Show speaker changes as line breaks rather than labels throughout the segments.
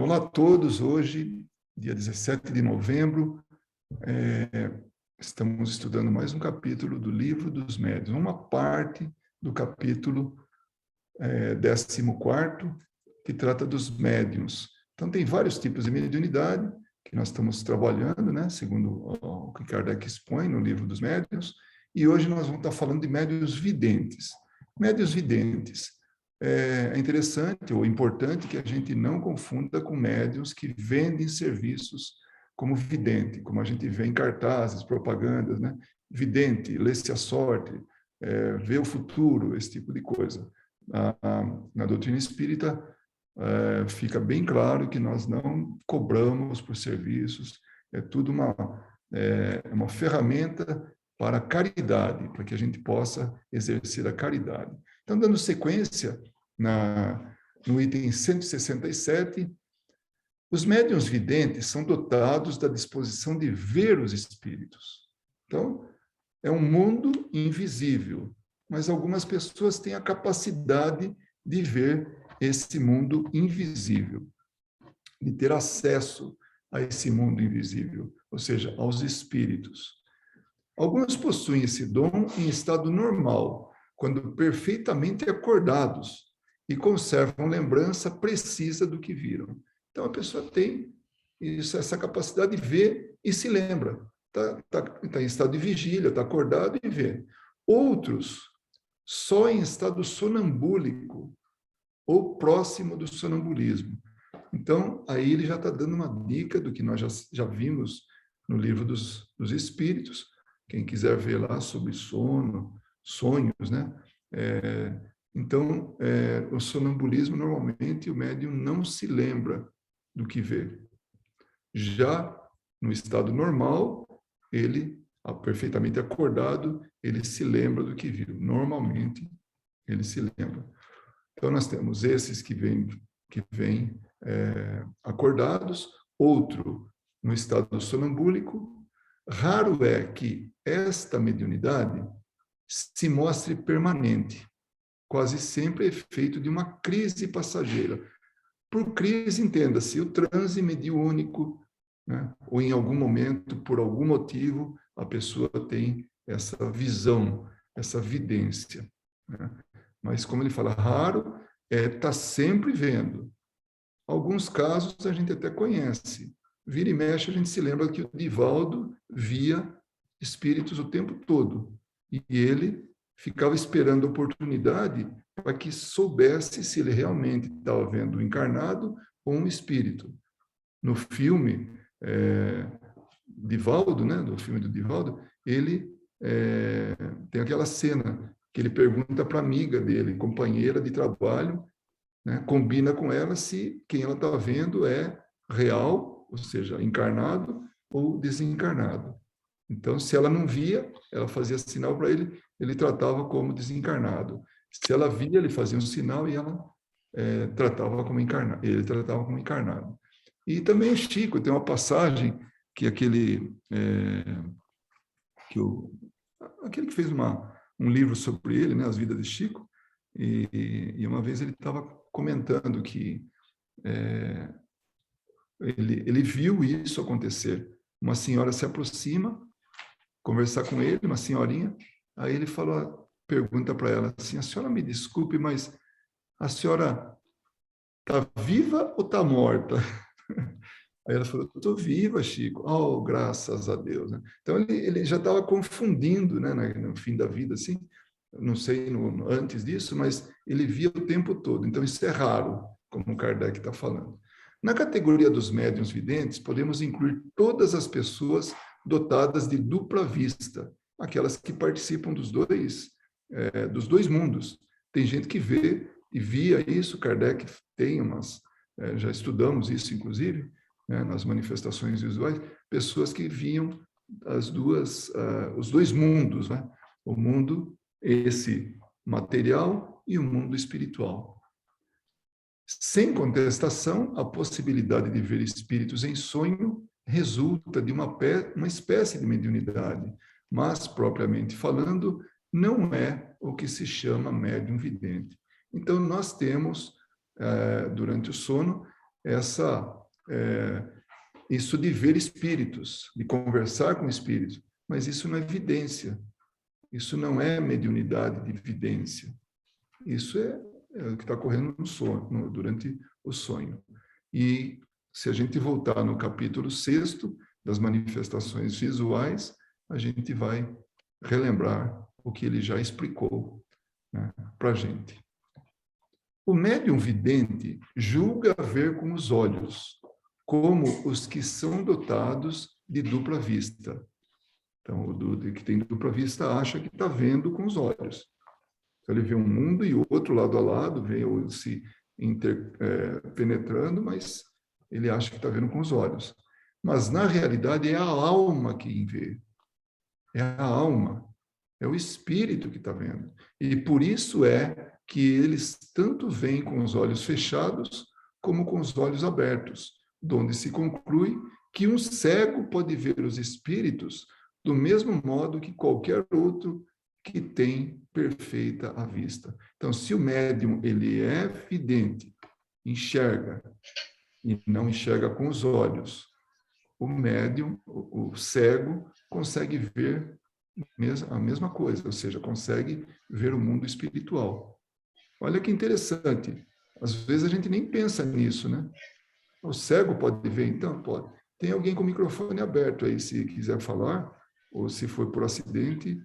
Olá a todos, hoje, dia 17 de novembro, estamos estudando mais um capítulo do Livro dos Médiuns, uma parte do capítulo 14º, que trata dos médiuns. Então, tem vários tipos de mediunidade que nós estamos trabalhando, né, segundo o que Kardec expõe no Livro dos Médiuns, e hoje nós vamos estar falando de médiuns videntes. Médiuns videntes. É interessante ou importante que a gente não confunda com médiuns que vendem serviços como vidente, como a gente vê em cartazes, propagandas, né? Vidente, lê-se a sorte, vê o futuro, esse tipo de coisa. Na doutrina espírita, fica bem claro que nós não cobramos por serviços, é tudo uma ferramenta para a caridade, para que a gente possa exercer a caridade. Então, dando sequência no item 167, os médiuns videntes são dotados da disposição de ver os espíritos. Então, é um mundo invisível, mas algumas pessoas têm a capacidade de ver esse mundo invisível, de ter acesso a esse mundo invisível, ou seja, aos espíritos. Alguns possuem esse dom em estado normal, quando perfeitamente acordados e conservam lembrança precisa do que viram. Então, a pessoa tem essa capacidade de ver e se lembra. Está em estado de vigília, está acordado e vê. Outros, só em estado sonambúlico ou próximo do sonambulismo. Então, aí ele já está dando uma dica do que nós já vimos no Livro dos Espíritos. Quem quiser ver lá sobre sono, sonhos, né? Então, o sonambulismo, normalmente, o médium não se lembra do que vê. Já no estado normal, ele, perfeitamente acordado, ele se lembra do que viu. Normalmente, ele se lembra. Então, nós temos esses que vêm acordados, outro no estado sonambúlico. Raro é que esta mediunidade se mostre permanente. Quase sempre é efeito de uma crise passageira. Por crise, entenda-se, o transe mediúnico, né? Ou em algum momento, por algum motivo, a pessoa tem essa visão, essa vidência, né? Mas, como ele fala, raro está sempre vendo. Alguns casos a gente até conhece. Vira e mexe, a gente se lembra que o Divaldo via espíritos o tempo todo. E ele ficava esperando a oportunidade para que soubesse se ele realmente estava vendo um encarnado ou um espírito. No filme Divaldo, né, do filme do Divaldo, ele tem aquela cena que ele pergunta para a amiga dele, companheira de trabalho, né, combina com ela se quem ela está vendo é real, ou seja, encarnado ou desencarnado. Então, se ela não via, ela fazia sinal para ele, ele tratava como desencarnado. Se ela via, ele fazia um sinal e ela tratava como encarnado. Ele tratava como encarnado. E também Chico tem uma passagem que aquele que fez um livro sobre ele, né, As Vidas de Chico, e uma vez ele estava comentando que ele viu isso acontecer. Uma senhora se aproxima, conversar com ele, uma senhorinha, aí ele pergunta para ela assim: a senhora me desculpe, mas a senhora está viva ou está morta? Aí ela falou: estou viva, Chico. Oh, graças a Deus. Né? Então ele já estava confundindo, né, no fim da vida, assim, não sei antes disso, mas ele via o tempo todo. Então isso é raro, como o Kardec está falando. Na categoria dos médiuns videntes, podemos incluir todas as pessoas dotadas de dupla vista, aquelas que participam dos dois mundos. Tem gente que vê e via isso, Kardec tem já estudamos isso, inclusive, né, nas manifestações visuais, pessoas que viam os dois mundos, né? O mundo esse material e o mundo espiritual. Sem contestação, a possibilidade de ver espíritos em sonho resulta de uma espécie de mediunidade, mas, propriamente falando, não é o que se chama médium vidente. Então, nós temos, durante o sono, isso de ver espíritos, de conversar com espíritos, mas isso não é evidência, isso não é mediunidade de evidência, isso é o que está ocorrendo no sonho, durante o sonho. E se a gente voltar no capítulo 6º das manifestações visuais, a gente vai relembrar o que ele já explicou, né, para a gente. O médium vidente julga ver com os olhos, como os que são dotados de dupla vista. Então, o que tem dupla vista acha que está vendo com os olhos. Então, ele vê um mundo e o outro lado a lado, vê se penetrando, mas ele acha que está vendo com os olhos. Mas, na realidade, é a alma quem vê. É a alma. É o espírito que está vendo. E por isso é que eles tanto veem com os olhos fechados como com os olhos abertos, donde se conclui que um cego pode ver os espíritos do mesmo modo que qualquer outro que tem perfeita a vista. Então, se o médium ele é vidente, enxerga e não enxerga com os olhos, o médium, o cego, consegue ver a mesma coisa, ou seja, consegue ver o mundo espiritual. Olha que interessante. Às vezes a gente nem pensa nisso, né? O cego pode ver, então? Pode. Tem alguém com o microfone aberto aí, se quiser falar, ou se foi por acidente,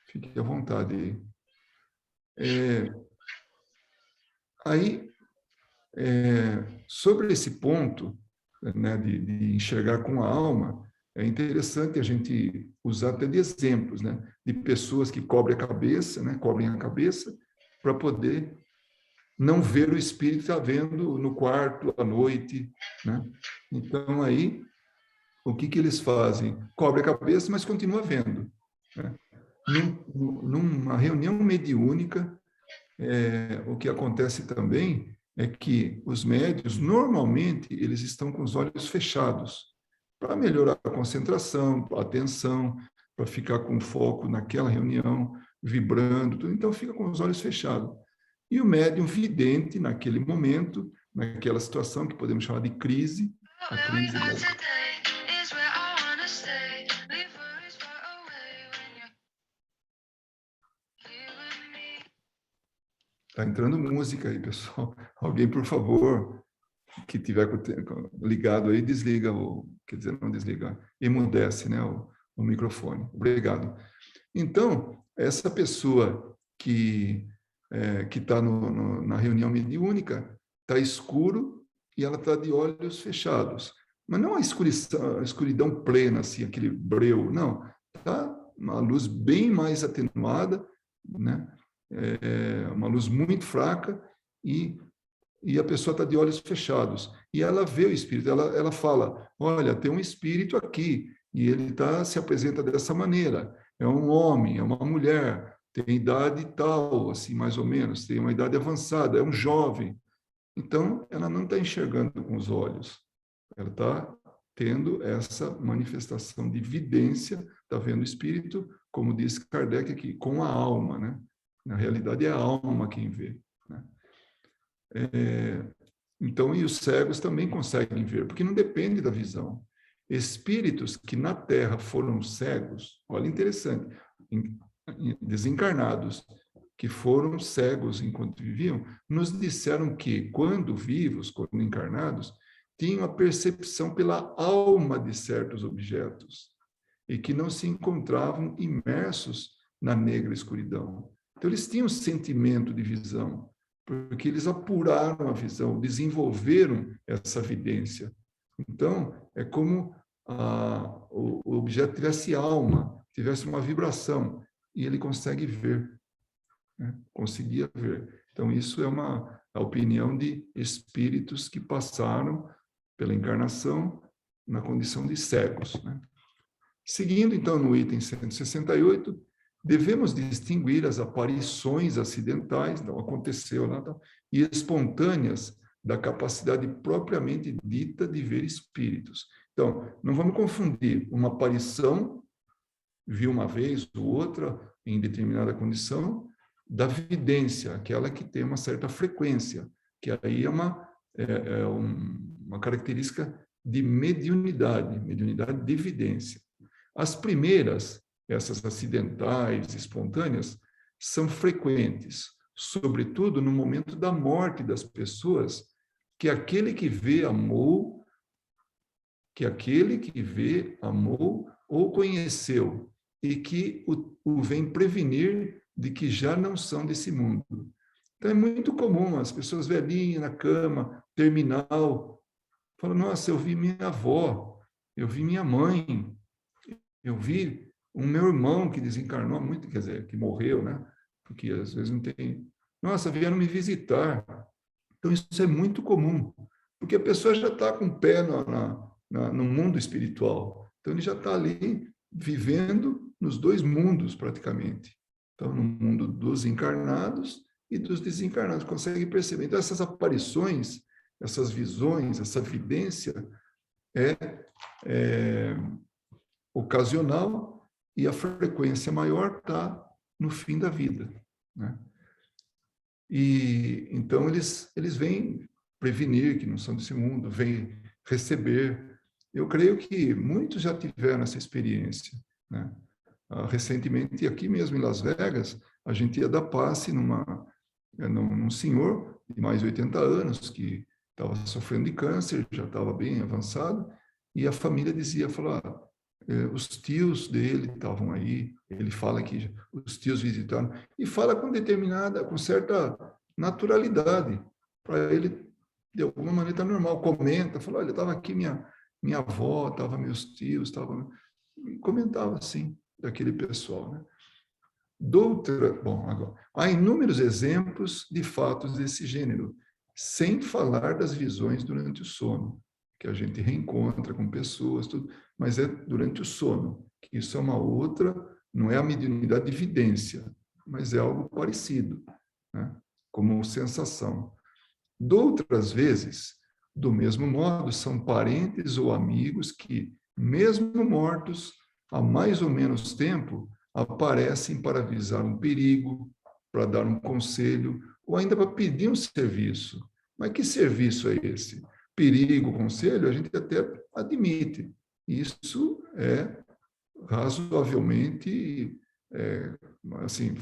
fique à vontade aí. Sobre esse ponto, né, de enxergar com a alma, é interessante a gente usar até de exemplos, né, de pessoas que cobrem a cabeça, né, cobrem a cabeça, para poder não ver o espírito que está vendo no quarto, à noite, né? Então, aí, o que eles fazem? Cobre a cabeça, mas continua vendo, né? Numa reunião mediúnica, o que acontece também é que os médios, normalmente, eles estão com os olhos fechados, para melhorar a concentração, a atenção, para ficar com foco naquela reunião, vibrando, tudo. Então, fica com os olhos fechados. E o médium vidente, naquele momento, naquela situação que podemos chamar de crise, a crise Está entrando música aí, pessoal. Alguém, por favor, que tiver ligado aí, desliga quer dizer, não desliga, emudece, né, o microfone. Obrigado. Então, essa pessoa que está na reunião mediúnica, está escuro e ela está de olhos fechados. Mas não a escuridão plena, assim, aquele breu, não. Está uma luz bem mais atenuada, né? Uma luz muito fraca e a pessoa está de olhos fechados. E ela vê o espírito, ela fala, olha, tem um espírito aqui, e ele se apresenta dessa maneira. É um homem, é uma mulher, tem idade tal, assim, mais ou menos, tem uma idade avançada, é um jovem. Então, ela não está enxergando com os olhos, ela está tendo essa manifestação de vidência, está vendo o espírito, como diz Kardec aqui, com a alma, né? Na realidade, é a alma quem vê, né? Então, e os cegos também conseguem ver, porque não depende da visão. Espíritos que na Terra foram cegos, olha interessante, desencarnados, que foram cegos enquanto viviam, nos disseram que, quando vivos, quando encarnados, tinham a percepção pela alma de certos objetos e que não se encontravam imersos na negra escuridão. Então, eles tinham sentimento de visão, porque eles apuraram a visão, desenvolveram essa vidência. Então, é como o objeto tivesse alma, tivesse uma vibração, e ele consegue ver, né? Conseguia ver. Então, isso é a opinião de espíritos que passaram pela encarnação na condição de cegos, né? Seguindo, então, no item 168, devemos distinguir as aparições acidentais, não aconteceu nada, e espontâneas da capacidade propriamente dita de ver espíritos. Então, não vamos confundir uma aparição, viu uma vez ou outra, em determinada condição, da vidência, aquela que tem uma certa frequência, que aí uma característica de mediunidade de evidência. As primeiras, essas acidentais, espontâneas, são frequentes, sobretudo no momento da morte das pessoas, que aquele que vê amou, ou conheceu, e que o vem prevenir de que já não são desse mundo. Então é muito comum as pessoas velhinhas na cama, terminal, falam, nossa, eu vi minha avó, eu vi minha mãe, eu vi o meu irmão que desencarnou muito, quer dizer, que morreu, né? Porque às vezes não tem. Nossa, vieram me visitar. Então isso é muito comum, porque a pessoa já está com o pé no mundo espiritual. Então ele já está ali vivendo nos dois mundos praticamente. Então no mundo dos encarnados e dos desencarnados, consegue perceber. Então essas aparições, essas visões, essa evidência é ocasional e a frequência maior está no fim da vida, né? E então eles vêm prevenir que não são desse mundo, vêm receber. Eu creio que muitos já tiveram essa experiência, né? Recentemente, aqui mesmo em Las Vegas, a gente ia dar passe num senhor de mais de 80 anos que estava sofrendo de câncer, já estava bem avançado, e a família falou, os tios dele estavam aí, ele fala que os tios visitaram, e fala com certa naturalidade, para ele, de alguma maneira, normal, comenta, fala, olha, estava aqui minha avó, estava meus tios, comentava assim, daquele pessoal, né? Agora, há inúmeros exemplos de fatos desse gênero, sem falar das visões durante o sono, que a gente reencontra com pessoas, tudo, mas é durante o sono, que isso é uma outra, não é a mediunidade de evidência, mas é algo parecido, né? Como sensação. Outras vezes, do mesmo modo, são parentes ou amigos que, mesmo mortos, há mais ou menos tempo, aparecem para avisar um perigo, para dar um conselho, ou ainda para pedir um serviço. Mas que serviço é esse? Perigo, conselho, a gente até admite. Isso é razoavelmente assim,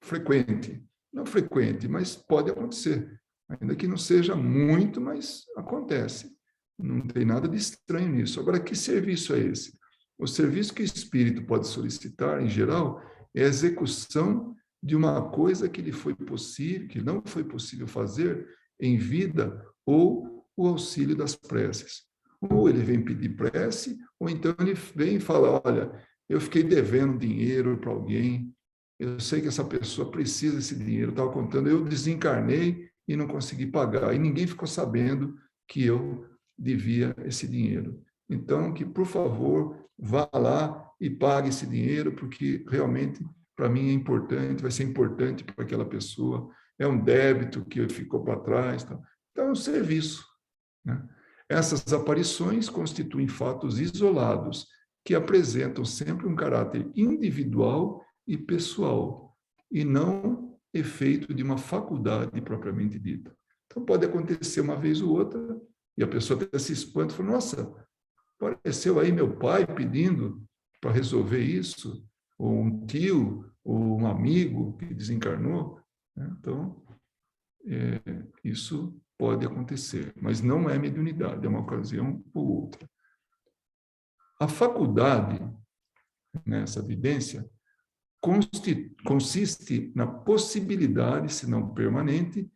frequente. Não frequente, mas pode acontecer. Ainda que não seja muito, mas acontece. Não tem nada de estranho nisso. Agora, que serviço é esse? O serviço que o espírito pode solicitar, em geral, é a execução de uma coisa que que não foi possível fazer em vida, ou o auxílio das preces. Ou ele vem pedir prece, ou então ele vem e fala, olha, eu fiquei devendo dinheiro para alguém, eu sei que essa pessoa precisa desse dinheiro, estava contando, eu desencarnei e não consegui pagar, e ninguém ficou sabendo que eu devia esse dinheiro. Então, que, por favor, vá lá e pague esse dinheiro, porque realmente, para mim, é importante, vai ser importante para aquela pessoa, é um débito que ficou para trás. Tá? Então, é um serviço, né? Essas aparições constituem fatos isolados, que apresentam sempre um caráter individual e pessoal, e não efeito de uma faculdade propriamente dita. Então, pode acontecer uma vez ou outra, e a pessoa até se espanta e fala, nossa, apareceu aí meu pai pedindo para resolver isso, ou um tio, ou um amigo que desencarnou. Então, isso pode acontecer, mas não é mediunidade, é uma ocasião ou outra. A faculdade, nessa evidência, consiste na possibilidade, se não permanente,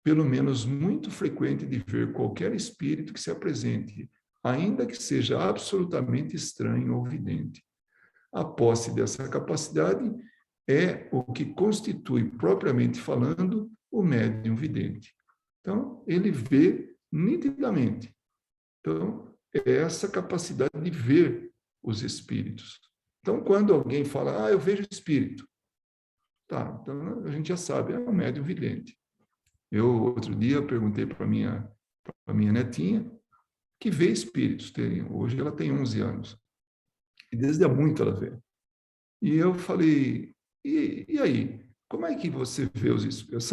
pelo menos muito frequente, de ver qualquer espírito que se apresente, ainda que seja absolutamente estranho ou vidente. A posse dessa capacidade é o que constitui, propriamente falando, o médium vidente. Então, ele vê nitidamente. Então, é essa capacidade de ver os espíritos. Então, quando alguém fala, eu vejo espírito, tá, então a gente já sabe, é um médium vidente. Eu, outro dia, perguntei para a minha netinha, que vê espíritos. Hoje ela tem 11 anos. E desde há muito ela vê. E eu falei, e aí? como é que você vê os espíritos?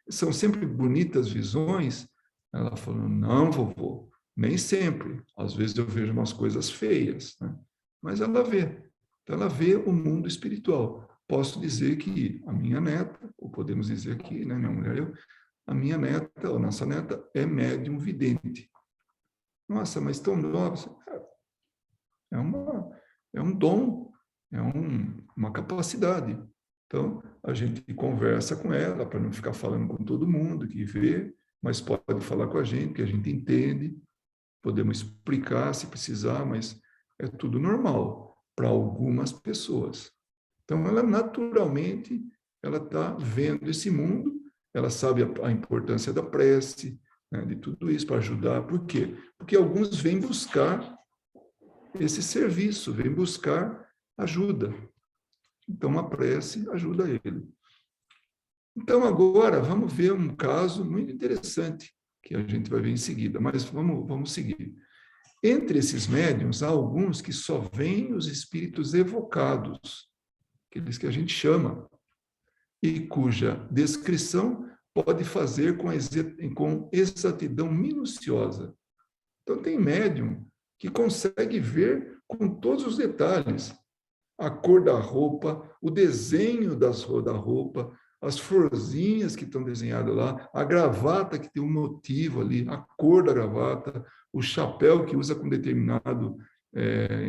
São sempre bonitas visões? Ela falou, não, vovô, nem sempre. Às vezes eu vejo umas coisas feias, né? Mas ela vê. Então, ela vê o mundo espiritual. Posso dizer que a minha neta, ou podemos dizer aqui, né, minha mulher e eu, a minha neta, ou nossa neta, é médium vidente. Nossa, mas tão nova. É, é um dom, é uma capacidade. Então, a gente conversa com ela para não ficar falando com todo mundo que vê, mas pode falar com a gente, que a gente entende, podemos explicar se precisar, mas é tudo normal para algumas pessoas. Então, ela naturalmente, ela está vendo esse mundo, ela sabe a importância da prece, né, de tudo isso para ajudar. Por quê? Porque alguns vêm buscar esse serviço, vêm buscar ajuda. Então, a prece ajuda ele. Então, agora, vamos ver um caso muito interessante, que a gente vai ver em seguida, mas vamos seguir. Entre esses médiuns, há alguns que só veem os espíritos evocados, aqueles que a gente chama, e cuja descrição pode fazer com exatidão minuciosa. Então, tem médium que consegue ver com todos os detalhes a cor da roupa, o desenho da roupa, as florzinhas que estão desenhadas lá, a gravata que tem um motivo ali, a cor da gravata, o chapéu que usa com determinado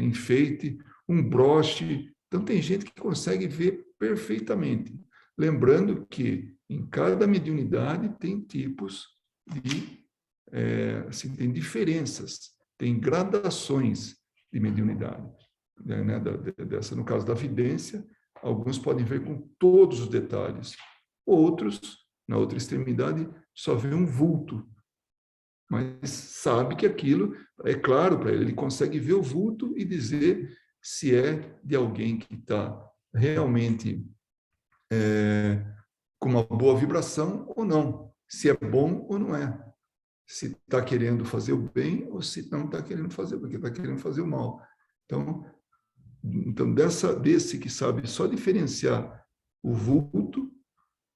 enfeite, um broche. Então, tem gente que consegue ver perfeitamente. Lembrando que em cada mediunidade tem tipos de, assim, tem diferenças, tem gradações de mediunidade. Né, no caso da vidência, alguns podem ver com todos os detalhes. Outros, na outra extremidade, só vê um vulto. Mas sabe que aquilo é claro para ele. Ele consegue ver o vulto e dizer se é de alguém que está realmente com uma boa vibração ou não. Se é bom ou não é. Se está querendo fazer o bem ou se não está querendo fazer, porque está querendo fazer o mal. Então, desse que sabe só diferenciar o vulto,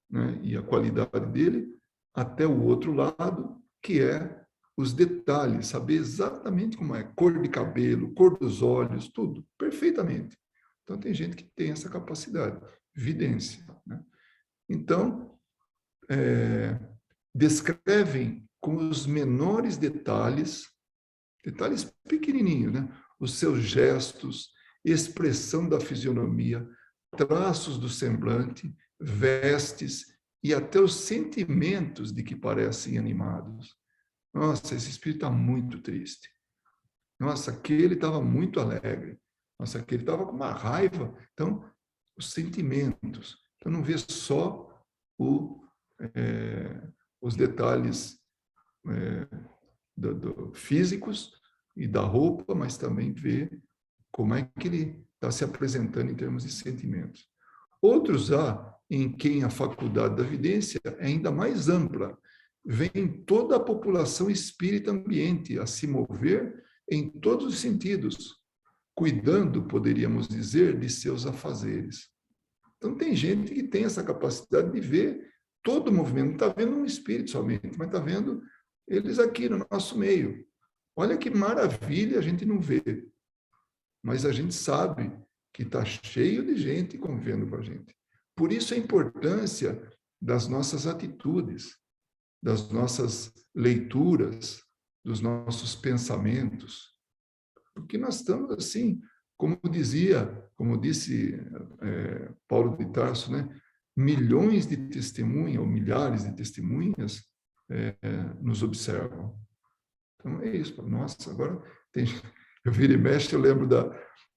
né, e a qualidade dele, até o outro lado, que é os detalhes, saber exatamente como é, cor de cabelo, cor dos olhos, tudo, perfeitamente. Então, tem gente que tem essa capacidade, vidência. Né? Então, descrevem com os menores detalhes pequenininhos, né? Os seus gestos, expressão da fisionomia, traços do semblante, vestes e até os sentimentos de que parecem animados. Nossa, esse espírito está muito triste. Nossa, aquele estava muito alegre. Nossa, aquele estava com uma raiva. Então, os sentimentos. Então, não vê só os detalhes físicos e da roupa, mas também vê como é que ele está se apresentando em termos de sentimentos. Outros há em quem a faculdade da vidência é ainda mais ampla, vem toda a população espírita ambiente a se mover em todos os sentidos, cuidando, poderíamos dizer, de seus afazeres. Então, tem gente que tem essa capacidade de ver todo o movimento, não está vendo um espírito somente, mas está vendo eles aqui no nosso meio. Olha que maravilha, a gente não vê, mas a gente sabe que está cheio de gente convivendo com a gente. Por isso a importância das nossas atitudes, das nossas leituras, dos nossos pensamentos, porque nós estamos assim, como disse Paulo de Tarso, né? Milhões de testemunhas ou milhares de testemunhas nos observam. Então é isso. Nossa, agora tem, eu viro e mexo, eu lembro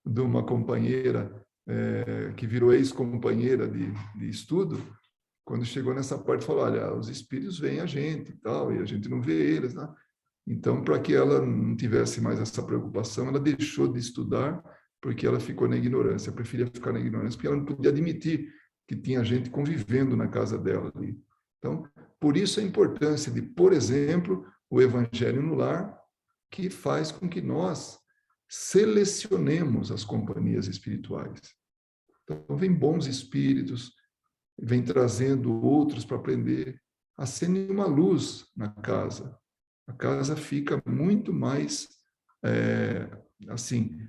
de uma companheira que virou ex-companheira de estudo, quando chegou nessa parte, falou, olha, os espíritos veem a gente e tal, e a gente não vê eles, né? Então, para que ela não tivesse mais essa preocupação, ela deixou de estudar, porque ela ficou na ignorância, preferia ficar na ignorância, porque ela não podia admitir que tinha gente convivendo na casa dela ali. Então, por isso a importância de, por exemplo, o Evangelho no Lar, que faz com que nós selecionemos as companhias espirituais. Então, vem bons espíritos, vem trazendo outros para aprender, acende uma luz na casa. A casa fica muito mais, assim,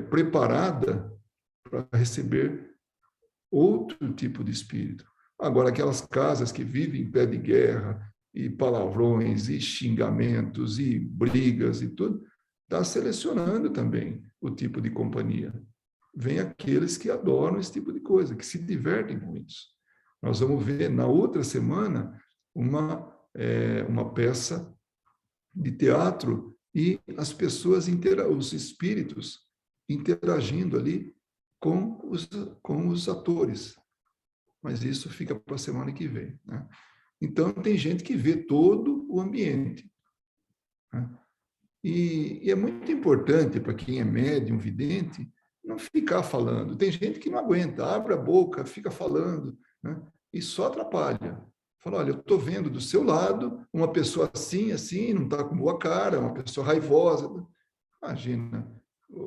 preparada para receber outro tipo de espírito. Agora, aquelas casas que vivem em pé de guerra, e palavrões, e xingamentos, e brigas, e tudo, está selecionando também o tipo de companhia. Vem aqueles que adoram esse tipo de coisa, que se divertem com isso. Nós vamos ver na outra semana uma peça de teatro e as pessoas, os espíritos, interagindo ali com os atores. Mas isso fica para a semana que vem, né? Então, tem gente que vê todo o ambiente, né? E é muito importante para quem é médium, vidente, não ficar falando. Tem gente que não aguenta, abre a boca, fica falando, né? E só atrapalha. Fala, olha, eu estou vendo do seu lado uma pessoa assim, assim, não está com boa cara, uma pessoa raivosa. Imagina,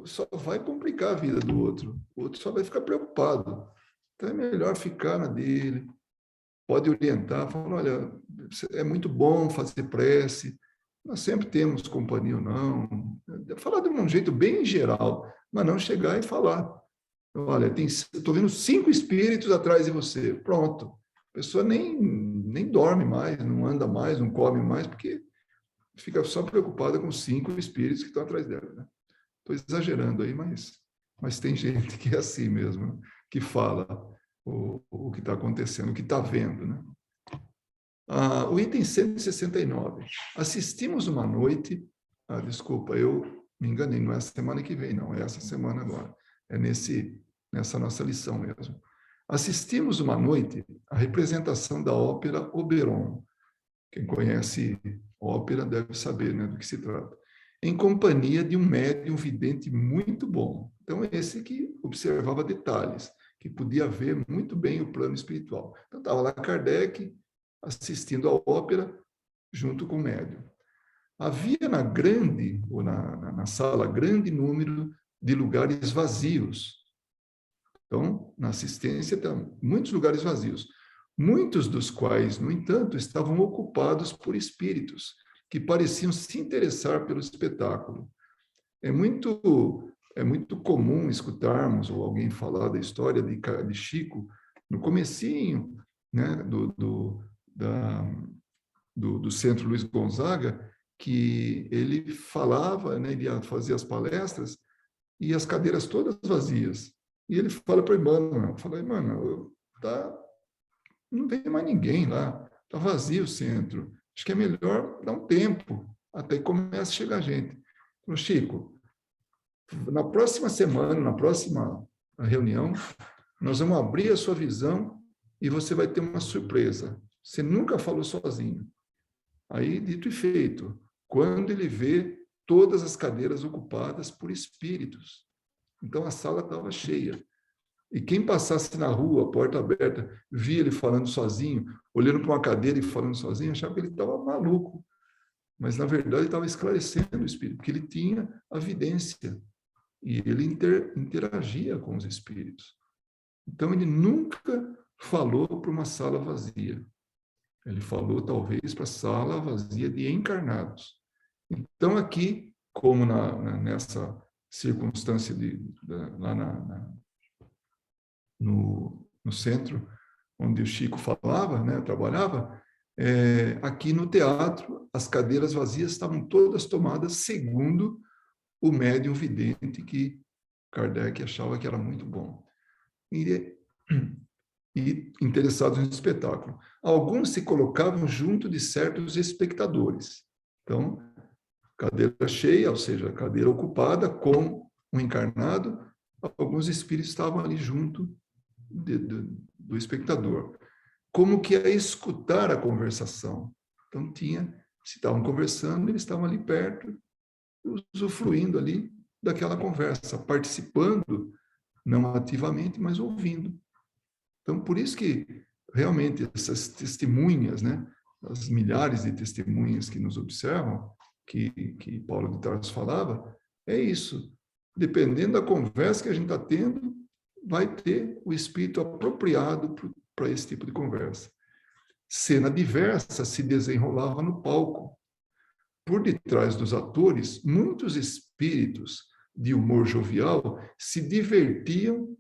só vai complicar a vida do outro. O outro só vai ficar preocupado. Então é melhor ficar na dele, pode orientar, falar, olha, é muito bom fazer prece, nós sempre temos companhia ou não. Falar de um jeito bem geral, mas não chegar e falar. Olha, estou vendo 5 espíritos atrás de você. Pronto. A pessoa nem dorme mais, não anda mais, não come mais, porque fica só preocupada com 5 espíritos que estão atrás dela, né? Estou exagerando aí, mas tem gente que é assim mesmo, né? Que fala o que está acontecendo, o que está vendo, né? O item 169. Assistimos uma noite... desculpa, eu me enganei, não é a semana que vem, não, é essa semana agora. É nessa nossa lição mesmo. Assistimos uma noite à representação da ópera Oberon. Quem conhece ópera deve saber, né, do que se trata. Em companhia de um médium vidente muito bom. Então, esse que observava detalhes, que podia ver muito bem o plano espiritual. Então, estava lá Kardec assistindo à ópera junto com o médium. Havia na sala, grande número de lugares vazios. Então, na assistência, tem muitos lugares vazios. Muitos dos quais, no entanto, estavam ocupados por espíritos que pareciam se interessar pelo espetáculo. É muito comum escutarmos ou alguém falar da história de Chico no comecinho, né, do Centro Luiz Gonzaga, que ele falava, né, ele ia fazer as palestras e as cadeiras todas vazias. E ele fala para a irmã, não tem mais ninguém lá, está vazio o centro. Acho que é melhor dar um tempo até que comece a chegar gente. Falou, Chico, na próxima semana, na próxima reunião, nós vamos abrir a sua visão e você vai ter uma surpresa. Você nunca falou sozinho. Aí, dito e feito, quando ele vê todas as cadeiras ocupadas por espíritos. Então, a sala estava cheia. E quem passasse na rua, porta aberta, via ele falando sozinho, olhando para uma cadeira e falando sozinho, achava que ele estava maluco. Mas, na verdade, ele estava esclarecendo o espírito, porque ele tinha a vidência. E ele interagia com os espíritos. Então, ele nunca falou para uma sala vazia. Ele falou, talvez, para a sala vazia de encarnados. Então, aqui, como nessa circunstância lá no centro onde o Chico falava, né, trabalhava, aqui no teatro, as cadeiras vazias estavam todas tomadas segundo o médium vidente que Kardec achava que era muito bom. E interessados no espetáculo. Alguns se colocavam junto de certos espectadores. Então, cadeira cheia, ou seja, cadeira ocupada com um encarnado, alguns espíritos estavam ali junto do espectador. Como que a escutar a conversação. Então, se estavam conversando, eles estavam ali perto, usufruindo ali daquela conversa, participando, não ativamente, mas ouvindo. Então, por isso que realmente essas testemunhas, né, as milhares de testemunhas que nos observam, que Paulo de Tarso falava, é isso. Dependendo da conversa que a gente está tendo, vai ter o espírito apropriado para esse tipo de conversa. Cena diversa se desenrolava no palco. Por detrás dos atores, muitos espíritos de humor jovial se divertiam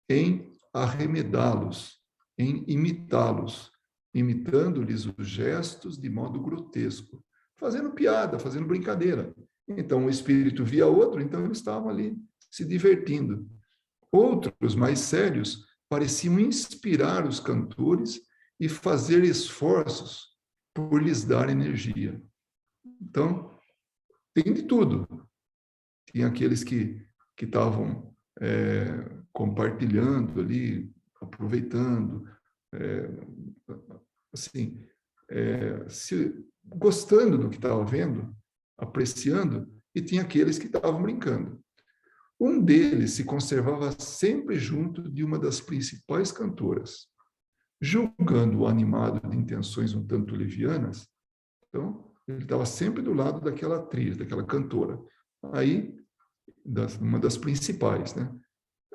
em arremedá-los, em imitá-los, imitando-lhes os gestos de modo grotesco, fazendo piada, fazendo brincadeira. Então, o espírito via outro, então eles estavam ali se divertindo. Outros, mais sérios, pareciam inspirar os cantores e fazer esforços por lhes dar energia. Então, tem de tudo. Tinha aqueles que estavam compartilhando ali, aproveitando, assim, gostando do que estava vendo, apreciando, e tinha aqueles que estavam brincando. Um deles se conservava sempre junto de uma das principais cantoras, julgando-o animado de intenções um tanto levianas. Então, ele estava sempre do lado daquela atriz, daquela cantora. Aí, uma das principais, né?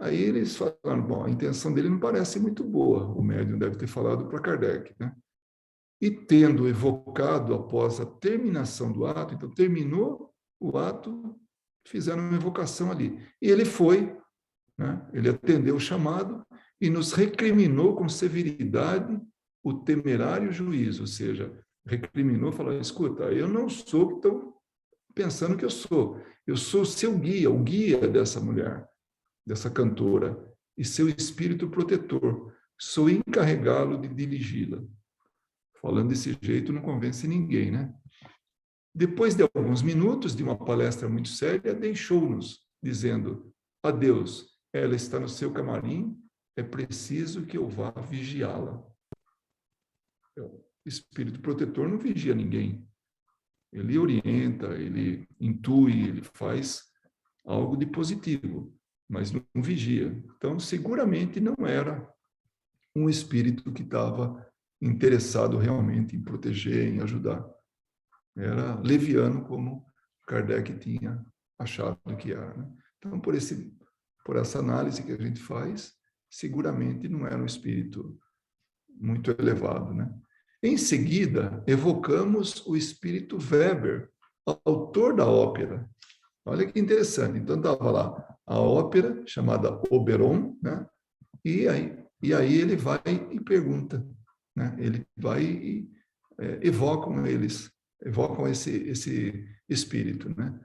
Aí eles falaram, bom, a intenção dele não parece muito boa, o médium deve ter falado para Kardec, né? E tendo evocado após a terminação do ato, então terminou o ato, fizeram uma evocação ali. E ele foi, né? Ele atendeu o chamado e nos recriminou com severidade o temerário juízo, ou seja, recriminou, falou, escuta, eu não sou o que estão pensando que eu sou o seu guia, o guia dessa mulher, dessa cantora, e seu espírito protetor, sou encarregá-lo de dirigi-la. Falando desse jeito não convence ninguém, né? Depois de alguns minutos de uma palestra muito séria, deixou-nos, dizendo, adeus, ela está no seu camarim, é preciso que eu vá vigiá-la. O espírito protetor não vigia ninguém. Ele orienta, ele intui, ele faz algo de positivo, mas não vigia. Então, seguramente não era um espírito que estava interessado realmente em proteger, em ajudar. Era leviano, como Kardec tinha achado que era, né? Então, por essa análise que a gente faz, seguramente não era um espírito muito elevado, né? Em seguida, evocamos o espírito Weber, autor da ópera. Olha que interessante. Então, estava lá a ópera, chamada Oberon, né? E aí ele vai e pergunta, né? Ele vai e evocam esse espírito, né?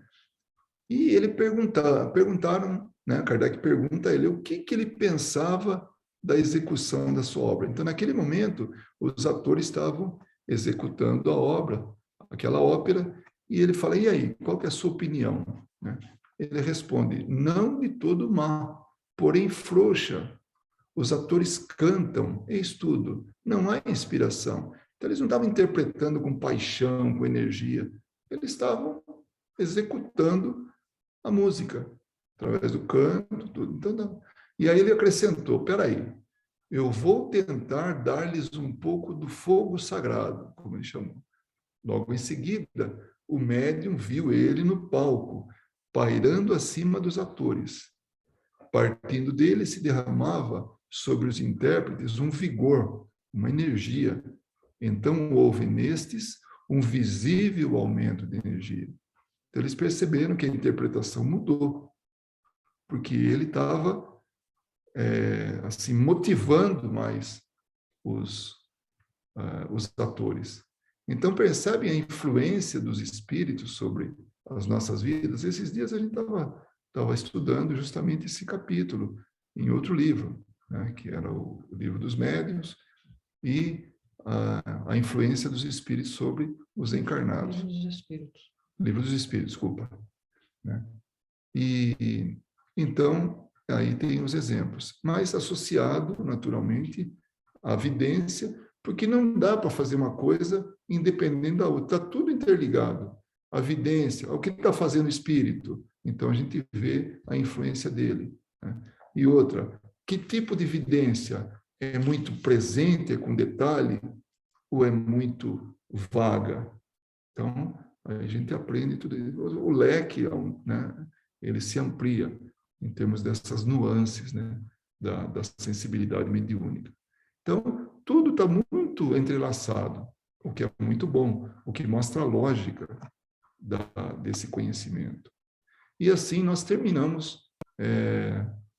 E ele perguntaram, né? Kardec pergunta a ele o que ele pensava da execução da sua obra. Então, naquele momento, os atores estavam executando a obra, aquela ópera, e ele fala, e aí, qual que é a sua opinião? Né? Ele responde, não de todo má, porém frouxa. Os atores cantam, eis tudo, não há inspiração. Então, eles não estavam interpretando com paixão, com energia, eles estavam executando a música, através do canto, tudo. Então, não. E aí ele acrescentou, peraí, eu vou tentar dar-lhes um pouco do fogo sagrado, como ele chamou. Logo em seguida, o médium viu ele no palco, pairando acima dos atores. Partindo dele, se derramava sobre os intérpretes um vigor, uma energia. Então, houve nestes um visível aumento de energia. Então, eles perceberam que a interpretação mudou, porque ele estava assim, motivando mais os atores. Então, percebem a influência dos espíritos sobre as nossas vidas? Esses dias a gente estava estudando justamente esse capítulo em outro livro, né, que era o livro dos médiuns e a influência dos espíritos sobre os encarnados.
Livro dos Espíritos.
Livro dos Espíritos, desculpa. Né? E então, aí tem os exemplos, mas associado, naturalmente, à vidência, porque não dá para fazer uma coisa independente da outra, está tudo interligado. A vidência, o que está fazendo o espírito? Então, a gente vê a influência dele. Né? E outra, que tipo de vidência? É muito presente, é com detalhe, ou é muito vaga? Então, a gente aprende tudo isso. O leque, né, ele se amplia em termos dessas nuances, né? da sensibilidade mediúnica. Então, tudo está muito entrelaçado, o que é muito bom, o que mostra a lógica desse conhecimento. E assim nós terminamos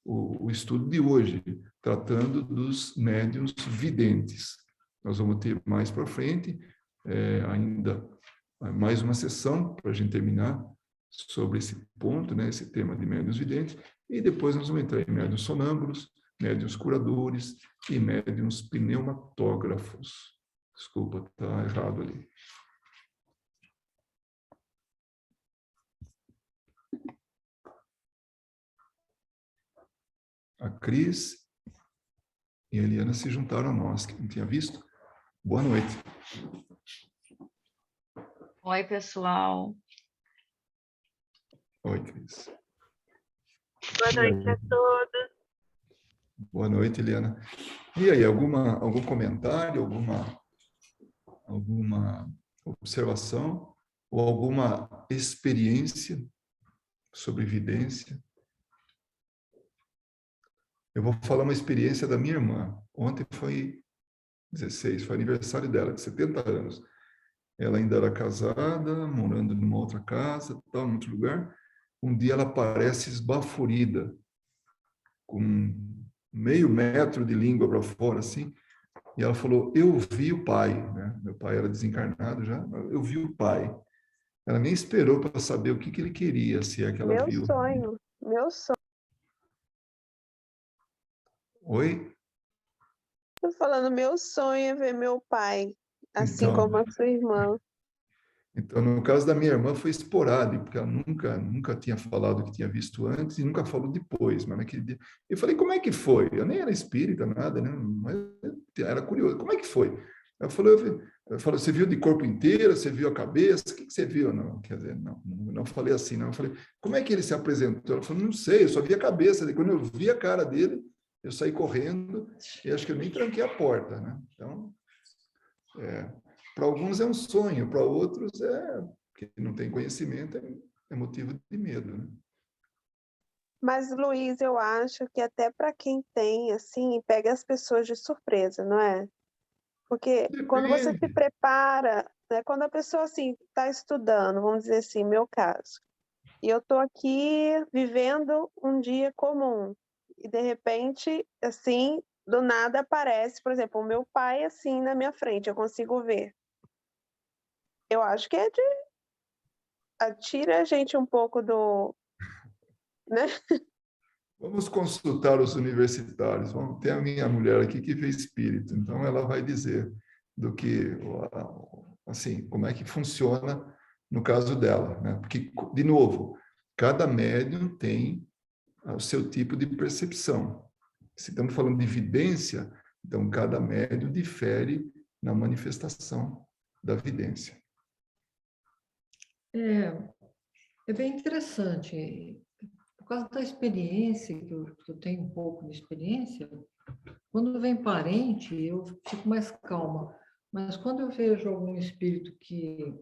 o estudo de hoje, tratando dos médiuns videntes. Nós vamos ter mais para frente ainda mais uma sessão para a gente terminar sobre esse ponto, né, esse tema de médiuns videntes, e depois nós vamos entrar em médiuns sonâmbulos, médiuns curadores e médiuns pneumatógrafos. Desculpa, está errado ali. A Cris e a Eliana se juntaram a nós, que não tinha visto. Boa noite.
Oi, pessoal.
Oi, Cris.
Boa noite a todos.
Boa noite, Eliana. E aí, algum comentário, alguma observação ou alguma experiência sobre evidência? Eu vou falar uma experiência da minha irmã. Ontem foi 16, foi aniversário dela, de 70 anos. Ela ainda era casada, morando numa outra casa, tal, em outro lugar. Um dia ela aparece esbaforida, com meio metro de língua para fora, assim. E ela falou, eu vi o pai, né? Meu pai era desencarnado já, eu vi o pai. Ela nem esperou para saber o que ele queria, se é que ela
Meu
viu.
sonho, meu sonho.
Oi?
Tô falando, meu sonho é ver meu pai, assim
Então,
como a sua irmã.
então, no caso da minha irmã foi esporádico, porque ela nunca tinha falado o que tinha visto antes e nunca falou depois, mas naquele dia... Eu falei, como é que foi? Eu nem era espírita, nada, né? Mas era curioso. Como é que foi? Eu falei, você viu de corpo inteiro? Você viu a cabeça? O que você viu? Não, quer dizer, não falei assim, não. Eu falei, como é que ele se apresentou? Ela falou, não sei, eu só vi a cabeça. Quando eu vi a cara dele, eu saí correndo e acho que eu nem tranquei a porta, né? Então, para alguns é um sonho, para outros que não tem conhecimento, é motivo de medo, né?
Mas, Luiz, eu acho que até para quem tem, assim, pega as pessoas de surpresa, não é? Porque quando você se
Depende.
prepara, né, quando a pessoa, assim, está estudando, vamos dizer assim, meu caso, e eu estou aqui vivendo um dia comum, e de repente, assim, do nada aparece, por exemplo, o meu pai, assim, na minha frente, eu consigo ver. Eu acho que tira a gente um pouco do, né?
Vamos consultar os universitários. Vamos ter a minha mulher aqui que vê espírito, então ela vai dizer do que, assim, como é que funciona no caso dela, né? Porque, de novo, cada médium tem o seu tipo de percepção. Se estamos falando de evidência, então cada médium difere na manifestação da evidência.
É bem interessante. Por causa da experiência, que eu tenho um pouco de experiência, quando vem parente, eu fico mais calma. Mas quando eu vejo algum espírito que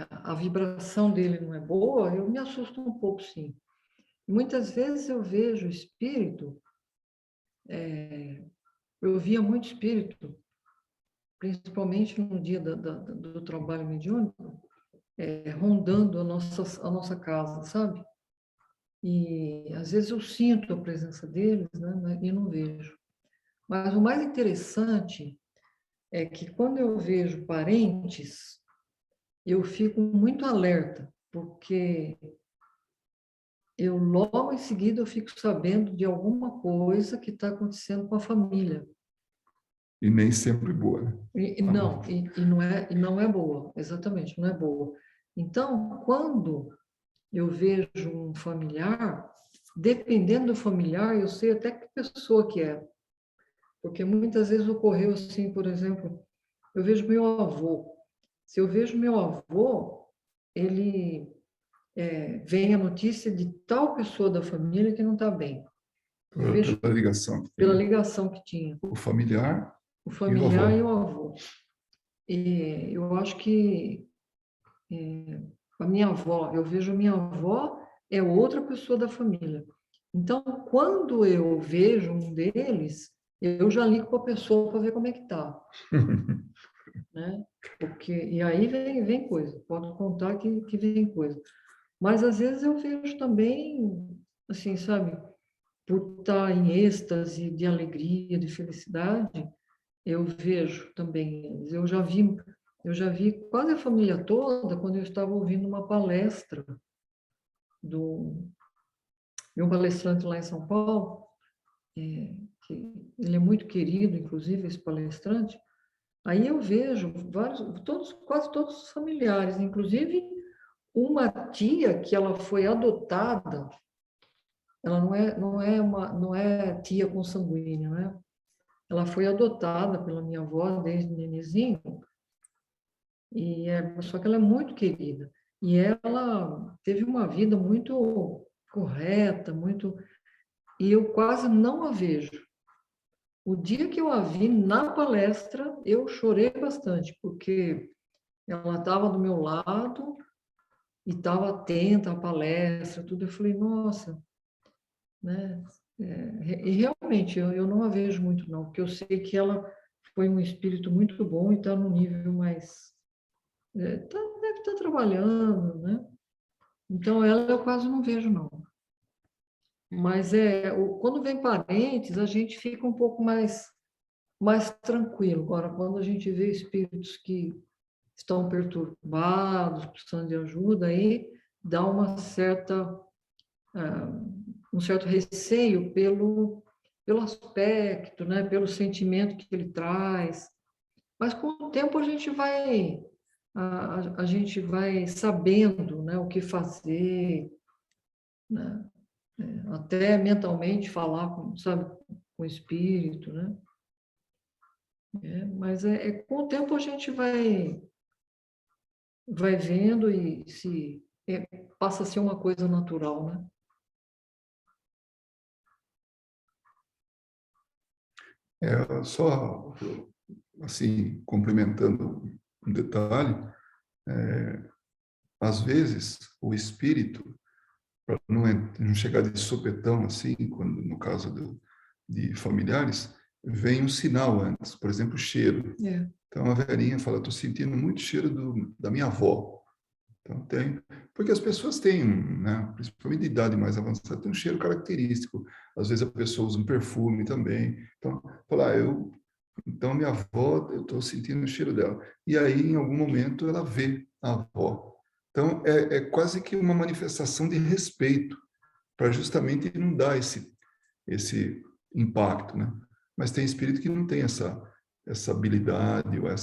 a vibração dele não é boa, eu me assusto um pouco, sim. Muitas vezes eu vejo espírito, eu via muito espírito, principalmente no dia do trabalho mediúnico, rondando a nossa casa, sabe? E às vezes eu sinto a presença deles, né, e não vejo. Mas o mais interessante é que quando eu vejo parentes, eu fico muito alerta, porque eu logo em seguida eu fico sabendo de alguma coisa que está acontecendo com a família.
E nem sempre boa, né?
E não é boa, exatamente, não é boa. Então, quando eu vejo um familiar, dependendo do familiar, eu sei até que pessoa que é. Porque muitas vezes ocorreu assim, por exemplo, eu vejo meu avô. Se eu vejo meu avô, ele vem a notícia de tal pessoa da família que não está bem. Eu vejo
Pela ligação que
pela
tem.
ligação que tinha.
O familiar
O
e o
familiar e
avô.
o avô. E eu acho que a minha avó, eu vejo a minha avó é outra pessoa da família. Então, quando eu vejo um deles, eu já ligo para a pessoa para ver como é que está, né? Porque, e aí vem coisa, pode contar que vem coisa. Mas às vezes eu vejo também, assim, sabe, por estar em êxtase de alegria, de felicidade, eu vejo também. Eu já vi quase a família toda quando eu estava ouvindo uma palestra do meu palestrante lá em São Paulo, que ele é muito querido, inclusive, esse palestrante. Aí eu vejo quase todos os familiares, inclusive uma tia que ela foi adotada. Ela não é tia consanguínea, né? Ela foi adotada pela minha avó desde nenenzinho, só que ela é muito querida. E ela teve uma vida muito correta, e eu quase não a vejo. O dia que eu a vi na palestra, eu chorei bastante, porque ela estava do meu lado e estava atenta à palestra, tudo. Eu falei, nossa, né? E realmente eu não a vejo muito, não, porque eu sei que ela foi um espírito muito bom e está no nível mais. Deve estar trabalhando, né? Então ela eu quase não vejo, não. Mas quando vem parentes, a gente fica um pouco mais tranquilo. Agora, quando a gente vê espíritos que estão perturbados, precisando de ajuda, aí dá um certo receio pelo aspecto, né? Pelo sentimento que ele traz. Mas com o tempo a gente vai sabendo, né, o que fazer, né? Até mentalmente falar com, sabe, com o espírito, né? Mas com o tempo a gente vai vendo e passa a ser uma coisa natural, né?
Só, assim, complementando um detalhe, às vezes o espírito, para não chegar de sopetão, assim, quando no caso de familiares, vem um sinal antes, por exemplo, o cheiro.
É.
Então a velhinha fala, estou sentindo muito cheiro da minha avó. Então tem, porque as pessoas têm, né, principalmente de idade mais avançada, tem um cheiro característico. Às vezes a pessoa usa um perfume também. Então, falar, então minha avó, eu estou sentindo o cheiro dela. E aí, em algum momento, ela vê a avó. Então, é quase que uma manifestação de respeito, para justamente não dar esse impacto, né? Mas tem espírito que não tem essa habilidade ou
É.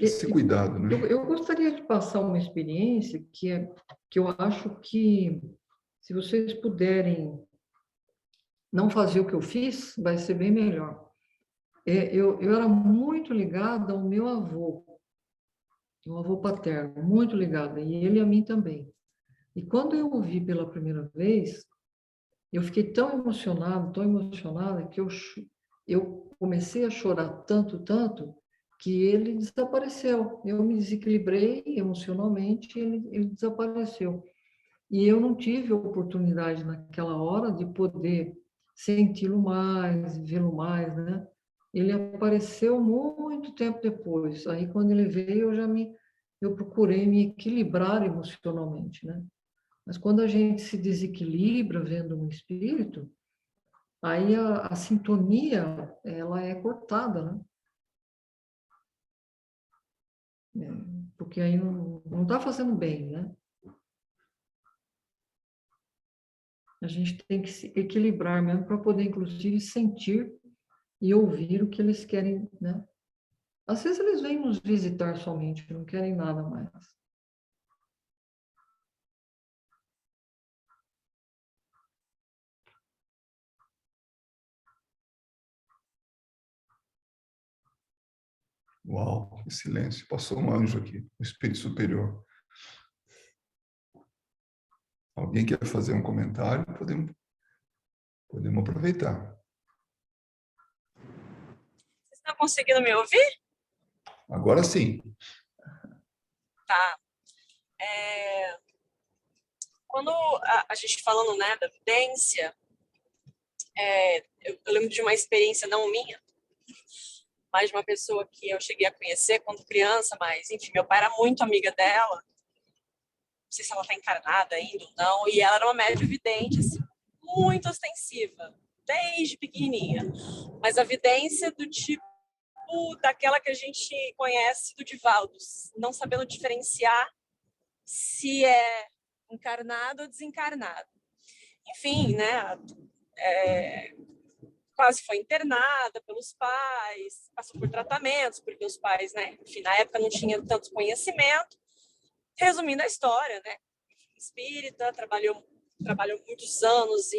esse cuidado, né?
Eu gostaria de passar uma experiência que eu acho que, se vocês puderem não fazer o que eu fiz, vai ser bem melhor. Eu era muito ligada ao meu avô paterno, muito ligada, e ele a mim também. E quando eu o vi pela primeira vez, eu fiquei tão emocionada, que eu comecei a chorar tanto, tanto, que ele desapareceu. Eu me desequilibrei emocionalmente e ele desapareceu. E eu não tive a oportunidade naquela hora de poder senti-lo mais, vê-lo mais, né? Ele apareceu muito tempo depois. Aí, quando ele veio, eu procurei me equilibrar emocionalmente, né? Mas quando a gente se desequilibra vendo um espírito, aí a sintonia, ela é cortada, né? Porque aí não está fazendo bem, né? A gente tem que se equilibrar mesmo para poder, inclusive, sentir e ouvir o que eles querem, né? Às vezes eles vêm nos visitar somente, não querem nada mais.
Uau, que silêncio. Passou um anjo aqui, o espírito superior. Alguém quer fazer um comentário? Podemos aproveitar.
Vocês estão conseguindo me ouvir?
Agora sim.
Tá. quando a gente falando, né, da vidência, eu lembro de uma experiência não minha, mas de uma pessoa que eu cheguei a conhecer quando criança, mas, enfim, meu pai era muito amiga dela, não sei se ela está encarnada ainda ou não, e ela era uma médium vidente, assim, muito ostensiva, desde pequenininha, mas a vidência do tipo daquela que a gente conhece do Divaldo, não sabendo diferenciar se é encarnado ou desencarnado. Enfim, né, quase foi internada pelos pais, passou por tratamentos, porque os pais, né, enfim, na época não tinham tanto conhecimento. Resumindo a história, né, espírita, trabalhou muitos anos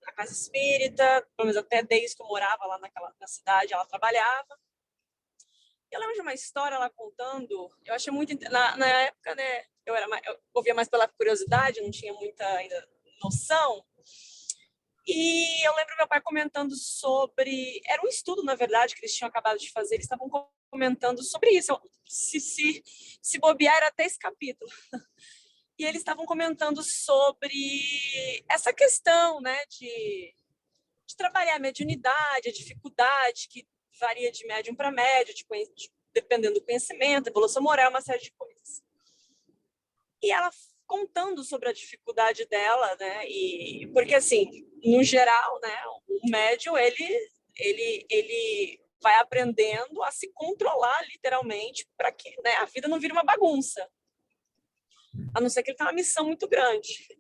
na casa espírita, pelo menos até desde que eu morava lá na cidade, ela trabalhava. Eu lembro de uma história ela contando, eu achei muito na época, né, eu ouvia mais pela curiosidade, não tinha muita ainda noção. E eu lembro meu pai comentando sobre, era um estudo, na verdade, que eles tinham acabado de fazer, eles estavam comentando sobre isso, se bobear era até esse capítulo. E eles estavam comentando sobre essa questão, né, de trabalhar a mediunidade, a dificuldade que varia de médium para médium, dependendo do conhecimento, evolução moral, uma série de coisas. E ela contando sobre a dificuldade dela, né? E porque assim, no geral, né, o médium ele vai aprendendo a se controlar literalmente para que, né, a vida não vire uma bagunça. A não ser que ele tenha uma missão muito grande.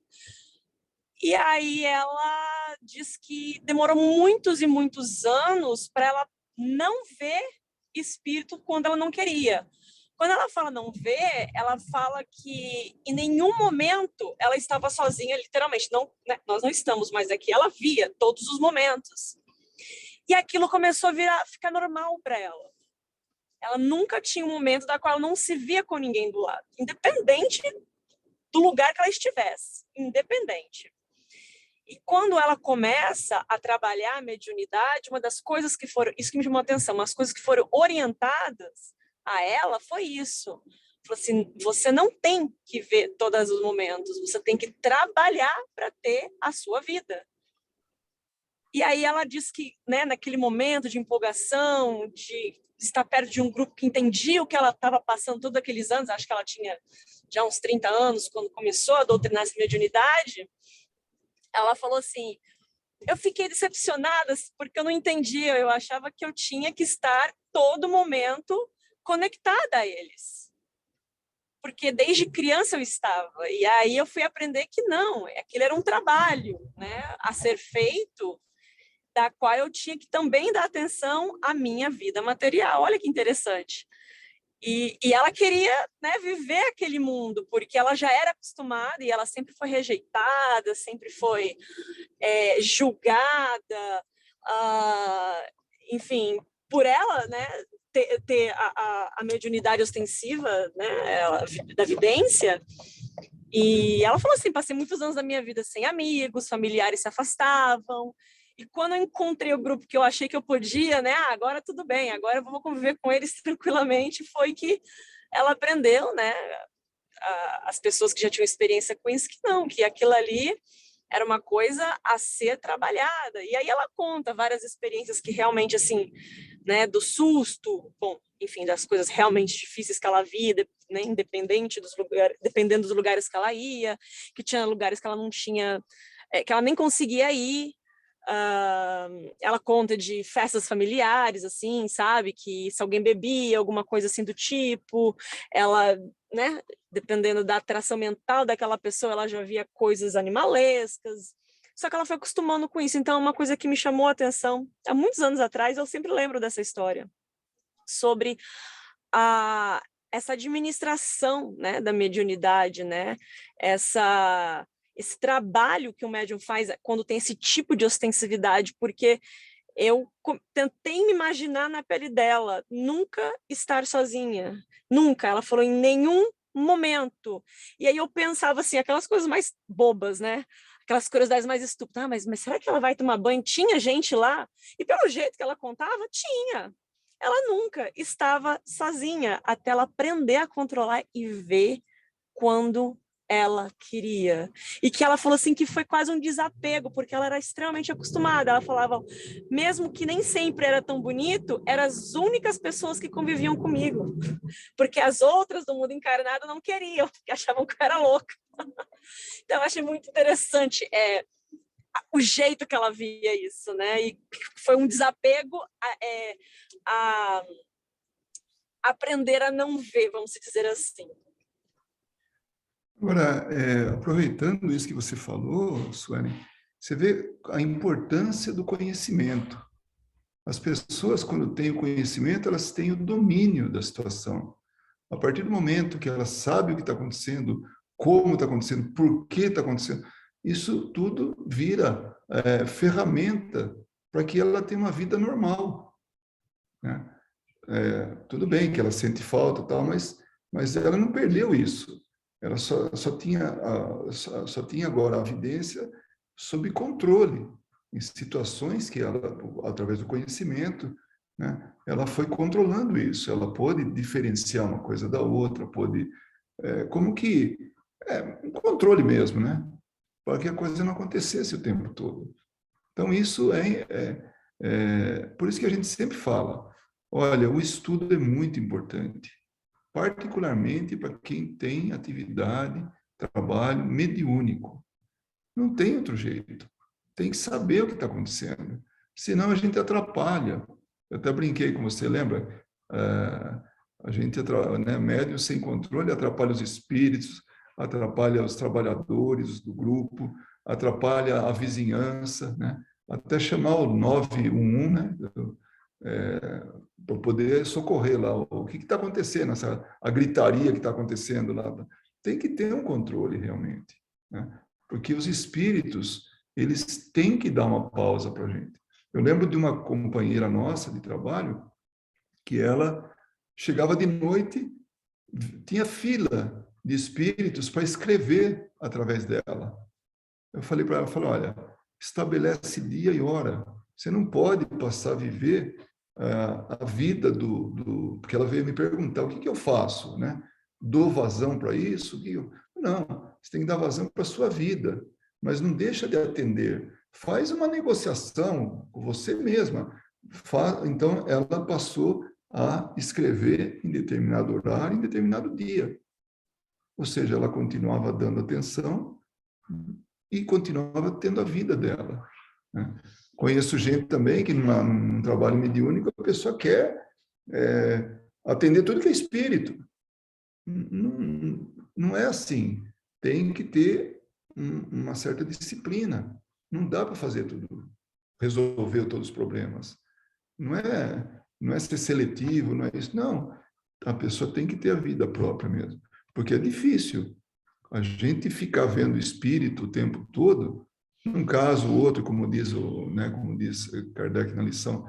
E aí ela diz que demorou muitos e muitos anos para ela não ver espírito quando ela não queria. Quando ela fala não ver, ela fala que em nenhum momento ela estava sozinha, literalmente. Não, né? Nós não estamos mais aqui. Ela via todos os momentos. E aquilo começou a ficar normal para ela. Ela nunca tinha um momento da qual ela não se via com ninguém do lado, independente do lugar que ela estivesse, independente. E quando ela começa a trabalhar a mediunidade, uma das coisas que foram, isso que me chamou a atenção, umas coisas que foram orientadas a ela foi isso. Falou assim, você não tem que ver todos os momentos, você tem que trabalhar para ter a sua vida. E aí ela diz que, né, naquele momento de empolgação, de estar perto de um grupo que entendia o que ela estava passando todos aqueles anos, acho que ela tinha já uns 30 anos, quando começou a doutrinar essa mediunidade, ela falou assim, eu fiquei decepcionada porque eu não entendia, eu achava que eu tinha que estar todo momento conectada a eles. Porque desde criança eu estava, e aí eu fui aprender que não, aquele era um trabalho, né, a ser feito, da qual eu tinha que também dar atenção à minha vida material. Olha que interessante. E ela queria, né, viver aquele mundo, porque ela já era acostumada e ela sempre foi rejeitada, sempre foi julgada, enfim, por ela, né, ter a mediunidade ostensiva, né, da vidência. E ela falou assim, passei muitos anos da minha vida sem amigos, familiares se afastavam, e quando eu encontrei o grupo que eu achei que eu podia, né, agora tudo bem, agora eu vou conviver com eles tranquilamente, foi que ela aprendeu, né, as pessoas que já tinham experiência com isso, que não, que aquilo ali era uma coisa a ser trabalhada. E aí ela conta várias experiências que realmente, assim, né, do susto, bom, enfim, das coisas realmente difíceis que ela via, né, independente dos lugares, dependendo dos lugares que ela ia, que tinha lugares que ela não tinha, que ela nem conseguia ir. Ela conta de festas familiares, assim, sabe, que se alguém bebia, alguma coisa assim do tipo, ela, né, dependendo da atração mental daquela pessoa, ela já via coisas animalescas, só que ela foi acostumando com isso. Então, uma coisa que me chamou a atenção, há muitos anos atrás, eu sempre lembro dessa história, sobre essa administração, né, da mediunidade, né, esse trabalho que o médium faz quando tem esse tipo de ostensividade, porque eu tentei me imaginar na pele dela, nunca estar sozinha, nunca. Ela falou em nenhum momento. E aí eu pensava assim, aquelas coisas mais bobas, né? Aquelas curiosidades mais estúpidas. Mas será que ela vai tomar banho? Tinha gente lá? E pelo jeito que ela contava, tinha. Ela nunca estava sozinha, até ela aprender a controlar e ver quando ela queria. E que ela falou assim que foi quase um desapego, porque ela era extremamente acostumada. Ela falava, mesmo que nem sempre era tão bonito, eram as únicas pessoas que conviviam comigo. Porque as outras do mundo encarnado não queriam, porque achavam que eu era louca. Então, eu achei muito interessante o jeito que ela via isso, né? E foi um desapego a aprender a não ver, vamos dizer assim.
Agora, aproveitando isso que você falou, Sueli, você vê a importância do conhecimento. As pessoas, quando têm o conhecimento, elas têm o domínio da situação. A partir do momento que elas sabem o que está acontecendo, como está acontecendo, por que está acontecendo, isso tudo vira ferramenta para que ela tenha uma vida normal, né? Tudo bem que ela sente falta e tal, mas ela não perdeu isso. Ela só tinha agora a evidência sob controle, em situações que ela, através do conhecimento, né, ela foi controlando isso. Ela pôde diferenciar uma coisa da outra, pôde, como que, um controle mesmo, né, para que a coisa não acontecesse o tempo todo. Então, isso por isso que a gente sempre fala, olha, o estudo é muito importante, particularmente para quem tem atividade, trabalho mediúnico. Não tem outro jeito. Tem que saber o que está acontecendo. Senão a gente atrapalha. Eu até brinquei com você, lembra? A gente, né, médium sem controle atrapalha os espíritos, atrapalha os trabalhadores do grupo, atrapalha a vizinhança, né? Até chamar o 911, né? Para poder socorrer lá. O que está acontecendo, a gritaria que está acontecendo lá. Tem que ter um controle realmente, né? Porque os espíritos, eles têm que dar uma pausa para a gente. Eu lembro de uma companheira nossa de trabalho, que ela chegava de noite, tinha fila de espíritos para escrever através dela. Eu falei para ela, olha, estabelece dia e hora. Você não pode passar a viver a vida porque ela veio me perguntar, o que eu faço, né? Dou vazão para isso? Não, você tem que dar vazão para a sua vida, mas não deixa de atender. Faz uma negociação com você mesma. Então, ela passou a escrever em determinado horário, em determinado dia. Ou seja, ela continuava dando atenção e continuava tendo a vida dela, né? Conheço gente também que num trabalho mediúnico a pessoa quer atender tudo que é espírito. Não é assim. Tem que ter uma certa disciplina. Não dá para fazer tudo, resolver todos os problemas. Não é ser seletivo, não é isso. Não. A pessoa tem que ter a vida própria mesmo. Porque é difícil. A gente ficar vendo espírito o tempo todo, um caso ou outro, como diz Kardec na lição,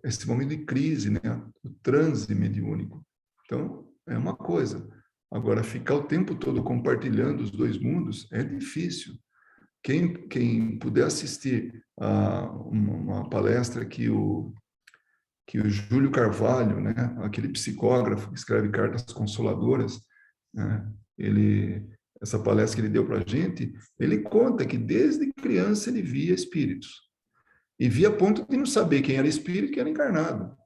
esse momento de crise, né? O transe mediúnico. Então, é uma coisa. Agora, ficar o tempo todo compartilhando os dois mundos é difícil. Quem puder assistir a uma palestra que o Júlio Carvalho, né? Aquele psicógrafo que escreve cartas consoladoras, né? Essa palestra que ele deu para a gente, ele conta que desde criança ele via espíritos. E via a ponto de não saber quem era espírito e quem era encarnado.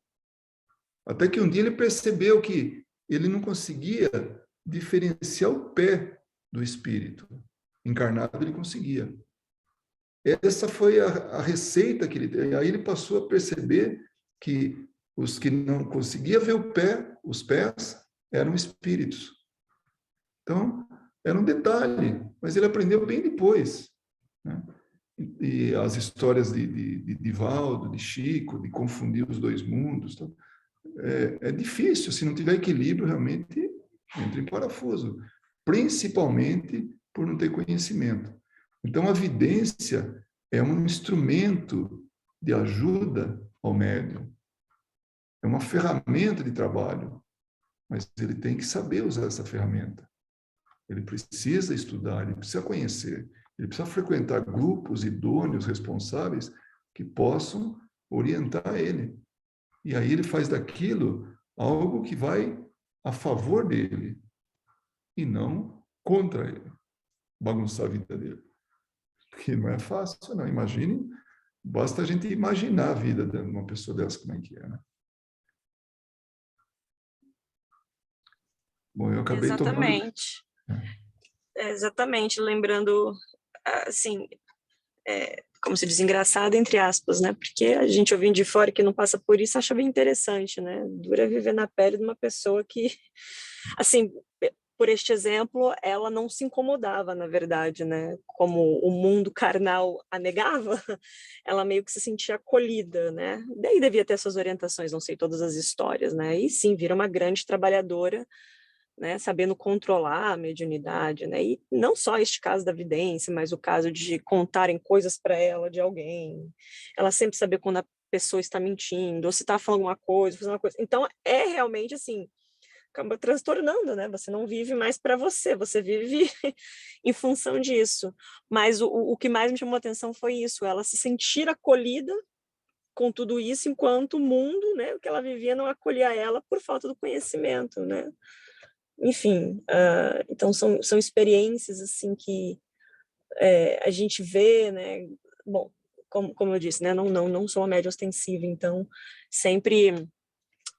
Até que um dia ele percebeu que ele não conseguia diferenciar o pé do espírito. Encarnado ele conseguia. Essa foi a receita que ele deu. Aí ele passou a perceber que os que não conseguiam ver os pés, eram espíritos. Então, era um detalhe, mas ele aprendeu bem depois, né? E as histórias de Divaldo, de Chico, de confundir os dois mundos, então, é difícil. Se não tiver equilíbrio, realmente entra em parafuso, principalmente por não ter conhecimento. Então, a vidência é um instrumento de ajuda ao médium, é uma ferramenta de trabalho, mas ele tem que saber usar essa ferramenta. Ele precisa estudar, ele precisa conhecer, ele precisa frequentar grupos idôneos, responsáveis, que possam orientar ele. E aí ele faz daquilo algo que vai a favor dele, e não contra ele, bagunçar a vida dele. Porque não é fácil, não. Imagine, basta a gente imaginar a vida de uma pessoa dessa, como é que é, né? Bom, eu acabei tomando...
Exatamente. Exatamente, lembrando, assim, como se diz, engraçado, entre aspas, né? Porque a gente ouvindo de fora que não passa por isso acha bem interessante, né? Dura viver na pele de uma pessoa que, assim, por este exemplo, ela não se incomodava, na verdade, né? Como o mundo carnal a negava, ela meio que se sentia acolhida, né? Daí devia ter suas orientações, não sei todas as histórias, né? E sim, vira uma grande trabalhadora, né, sabendo controlar a mediunidade, né, e não só este caso da vidência, mas o caso de contarem coisas para ela de alguém, ela sempre saber quando a pessoa está mentindo, ou se está falando alguma coisa, fazendo uma coisa, então é realmente assim, acaba transtornando, né, você não vive mais para você, você vive em função disso, mas o que mais me chamou a atenção foi isso, ela se sentir acolhida com tudo isso, enquanto o mundo, né, o que ela vivia não acolhia ela por falta do conhecimento, né, enfim, então são experiências assim que a gente vê, né? Bom, como eu disse, né? Não sou uma média ostensiva, então sempre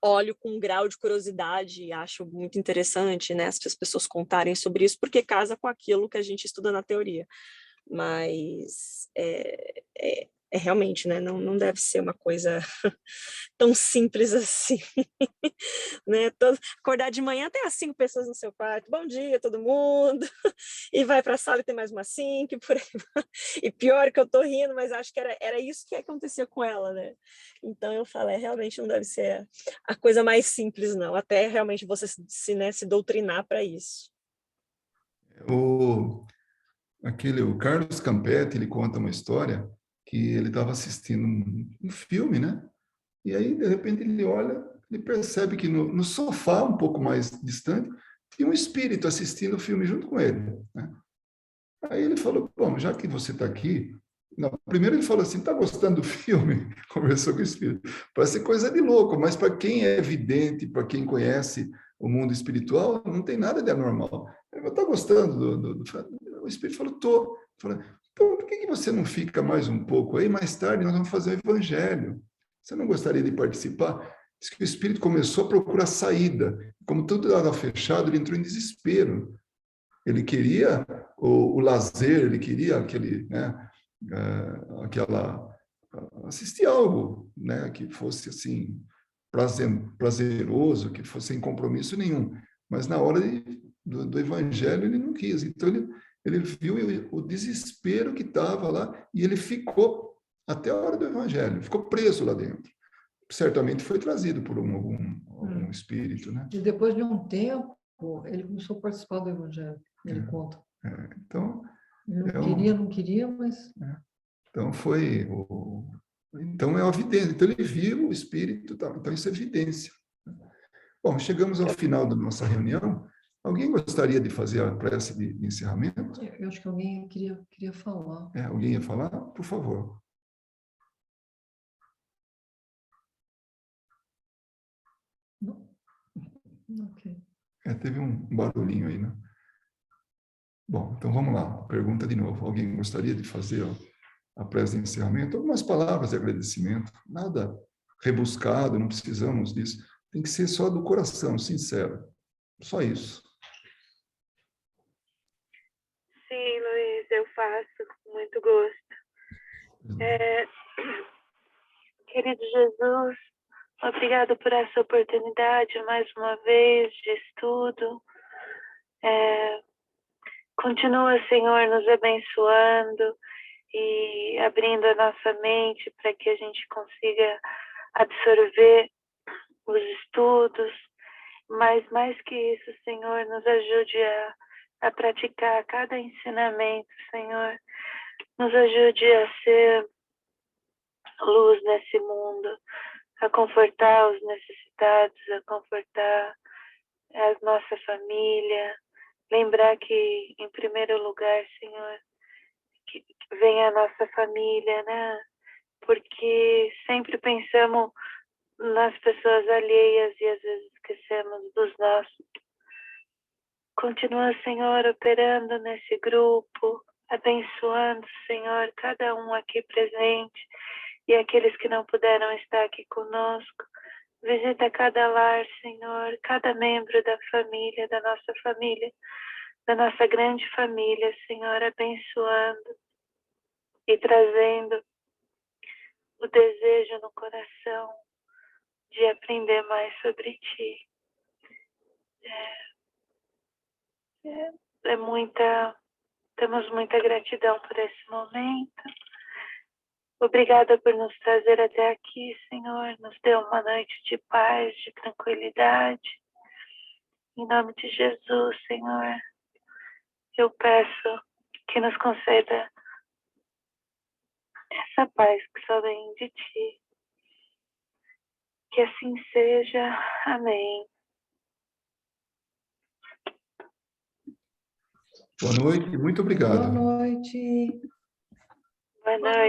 olho com um grau de curiosidade e acho muito interessante, né? As pessoas contarem sobre isso, porque casa com aquilo que a gente estuda na teoria. Mas é realmente, né? Não deve ser uma coisa tão simples assim, né? Acordar de manhã, tem as 5 pessoas no seu quarto, bom dia todo mundo, e vai para a sala e tem mais umas 5, e por aí vai. E pior que eu tô rindo, mas acho que era isso que acontecia com ela, né? Então eu falei, realmente não deve ser a coisa mais simples, não, até realmente você se doutrinar para isso.
O Carlos Campetti, ele conta uma história que ele estava assistindo um filme, né? E aí, de repente, ele olha, ele percebe que no sofá, um pouco mais distante, tinha um espírito assistindo o filme junto com ele, né? Aí ele falou, bom, já que você está aqui... Não, primeiro ele falou assim, está gostando do filme? Conversou com o espírito. Parece coisa de louco, mas para quem é evidente, para quem conhece o mundo espiritual, não tem nada de anormal. Ele falou, está gostando O espírito falou, estou. Falei, então, por que você não fica mais um pouco aí? Mais tarde nós vamos fazer o evangelho. Você não gostaria de participar? Diz que o espírito começou a procurar saída. Como tudo estava fechado, ele entrou em desespero. Ele queria o lazer, ele queria aquele, né, assistir algo, né, que fosse assim prazeroso, que fosse sem compromisso nenhum. Mas na hora do evangelho ele não quis. Então ele viu o desespero que estava lá e ele ficou até a hora do evangelho, ficou preso lá dentro. Certamente foi trazido por algum espírito, né?
E depois de um tempo, ele começou a participar do Evangelho, ele conta.
Então,
Ele não queria, mas...
Então, então é uma evidência. Então, ele viu o espírito, tá? Então isso é evidência. Bom, chegamos ao final da nossa reunião. Alguém gostaria de fazer a prece de encerramento?
Eu acho que alguém queria falar.
Alguém ia falar? Por favor.
Não? Ok.
Teve um barulhinho aí, né? Bom, então vamos lá. Pergunta de novo. Alguém gostaria de fazer a prece de encerramento? Algumas palavras de agradecimento. Nada rebuscado, não precisamos disso. Tem que ser só do coração, sincero. Só isso.
Sim, Luiz, eu faço com muito gosto. Querido Jesus, obrigado por essa oportunidade, mais uma vez, de estudo. Continua, Senhor, nos abençoando e abrindo a nossa mente para que a gente consiga absorver os estudos, mas mais que isso, Senhor, nos ajude a praticar cada ensinamento, Senhor. Nos ajude a ser luz nesse mundo, a confortar os necessitados, a confortar a nossa família. Lembrar que, em primeiro lugar, Senhor, que vem a nossa família, né? Porque sempre pensamos nas pessoas alheias e às vezes esquecemos dos nossos.
Continua, Senhor, operando nesse grupo, abençoando, Senhor, cada um aqui presente e aqueles que não puderam estar aqui conosco. Visita cada lar, Senhor, cada membro da família, da nossa grande família, Senhor, abençoando e trazendo o desejo no coração de aprender mais sobre Ti. Temos muita gratidão por esse momento. Obrigada por nos trazer até aqui, Senhor. Nos dê uma noite de paz, de tranquilidade. Em nome de Jesus, Senhor, eu peço que nos conceda essa paz que só vem de Ti. Que assim seja. Amém.
Boa noite e muito obrigado.
Boa noite.
Boa noite.